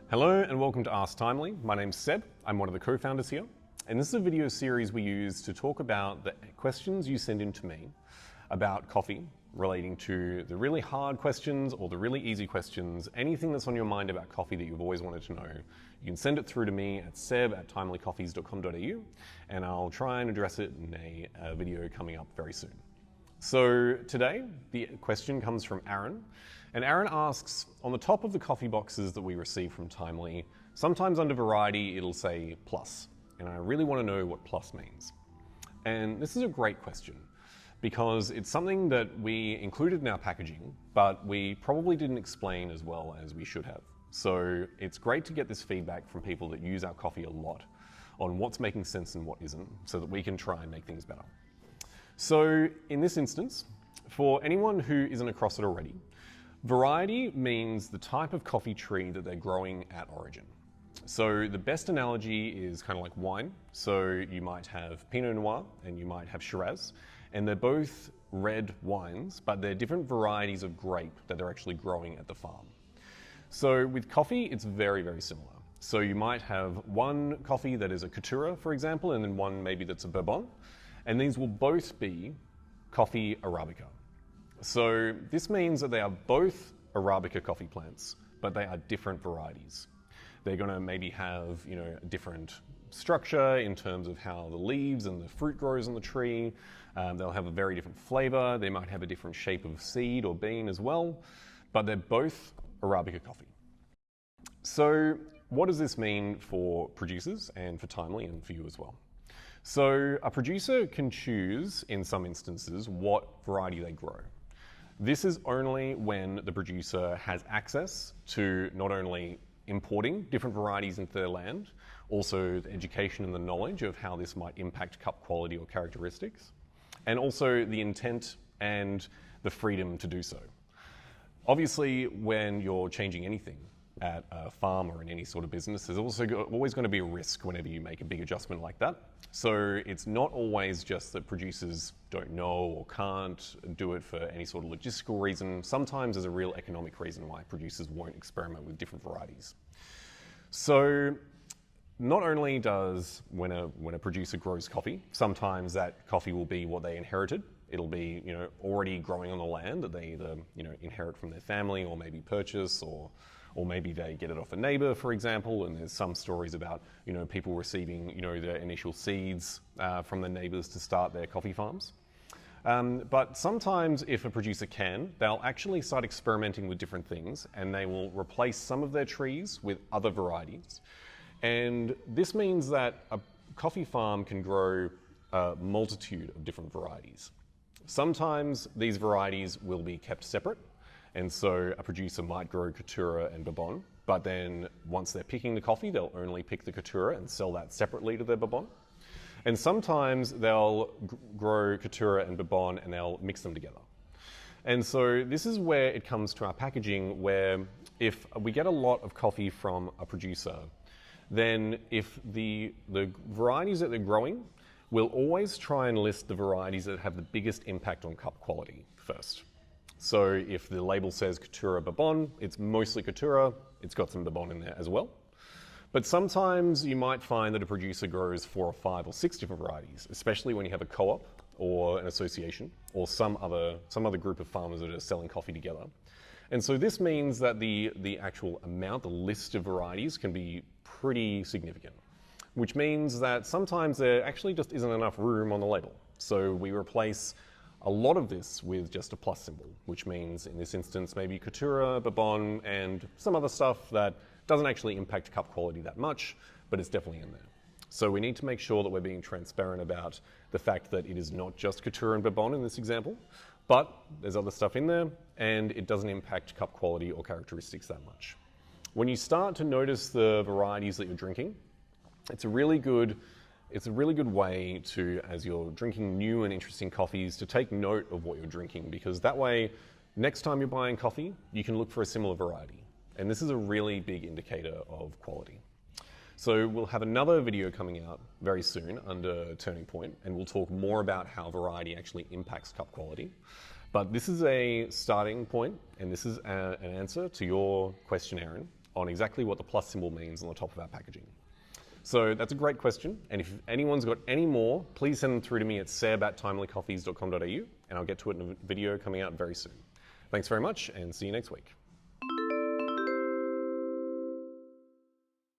Hello and welcome to Ask Timely. My name's Seb, I'm one of the co-founders here, and this is a video series we use to talk about the questions you send in to me about coffee, relating to the really hard questions or the really easy questions, anything that's on your mind about coffee that you've always wanted to know. You can send it through to me at seb@timelycoffees.com.au and I'll try and address it in a video coming up very soon. So today, the question comes from Aaron, and Aaron asks, on the top of the coffee boxes that we receive from Timely, sometimes under variety it'll say plus, and I really want to know what plus means. And this is a great question, because it's something that we included in our packaging, but we probably didn't explain as well as we should have. So it's great to get this feedback from people that use our coffee a lot on what's making sense and what isn't, so that we can try and make things better. So in this instance, for anyone who isn't across it already, variety means the type of coffee tree that they're growing at origin. So the best analogy is kind of like wine. So you might have Pinot Noir and you might have Shiraz, and they're both red wines, but they're different varieties of grape that they're actually growing at the farm. So with coffee, it's very, very similar. So you might have one coffee that is a Caturra, for example, and then one maybe that's a Bourbon. And these will both be coffee Arabica. So this means that they are both Arabica coffee plants, but they are different varieties. They're going to maybe have, a different structure in terms of how the leaves and the fruit grows on the tree. They'll have a very different flavor. They might have a different shape of seed or bean as well, but they're both Arabica coffee. So what does this mean for producers and for Timely and for you as well? So a producer can choose, in some instances, what variety they grow. This is only when the producer has access to not only importing different varieties into their land, also the education and the knowledge of how this might impact cup quality or characteristics, and also the intent and the freedom to do so. Obviously, when you're changing anything at a farm or in any sort of business, there's also always going to be a risk whenever you make a big adjustment like that. So it's not always just that producers don't know or can't do it for any sort of logistical reason. Sometimes there's a real economic reason why producers won't experiment with different varieties. So not only does when a producer grows coffee, sometimes that coffee will be what they inherited. It'll be already growing on the land that they either inherit from their family or maybe purchase, or maybe they get it off a neighbor, for example, and there's some stories about people receiving their initial seeds from their neighbors to start their coffee farms. But sometimes if a producer can, they'll actually start experimenting with different things, and they will replace some of their trees with other varieties. And this means that a coffee farm can grow a multitude of different varieties. Sometimes these varieties will be kept separate, and so a producer might grow Caturra and Bourbon, but then once they're picking the coffee, they'll only pick the Caturra and sell that separately to their Bourbon. And sometimes they'll grow Caturra and Bourbon and they'll mix them together. And so this is where it comes to our packaging, where if we get a lot of coffee from a producer, then if the varieties that they're growing, we'll always try and list the varieties that have the biggest impact on cup quality first. So if the label says Caturra Bourbon, it's mostly Caturra, it's got some Bourbon in there as well. But sometimes you might find that a producer grows 4 or 5 or 6 different varieties, especially when you have a co-op or an association or some other group of farmers that are selling coffee together. And so this means that the actual amount, the list of varieties can be pretty significant, which means that sometimes there actually just isn't enough room on the label. So we replace a lot of this with just a plus symbol, which means in this instance maybe Caturra, Bourbon, and some other stuff that doesn't actually impact cup quality that much, but it's definitely in there. So we need to make sure that we're being transparent about the fact that it is not just Caturra and Bourbon in this example, but there's other stuff in there, and it doesn't impact cup quality or characteristics that much. When you start to notice the varieties that you're drinking, it's a really good way to, as you're drinking new and interesting coffees, to take note of what you're drinking, because that way, next time you're buying coffee, you can look for a similar variety. And this is a really big indicator of quality. So we'll have another video coming out very soon under Turning Point, and we'll talk more about how variety actually impacts cup quality. But this is a starting point, and this is an answer to your question, Aaron, on exactly what the plus symbol means on the top of our packaging. So that's a great question, and if anyone's got any more, please send them through to me at seb@timelycoffees.com.au, and I'll get to it in a video coming out very soon. Thanks very much, and see you next week.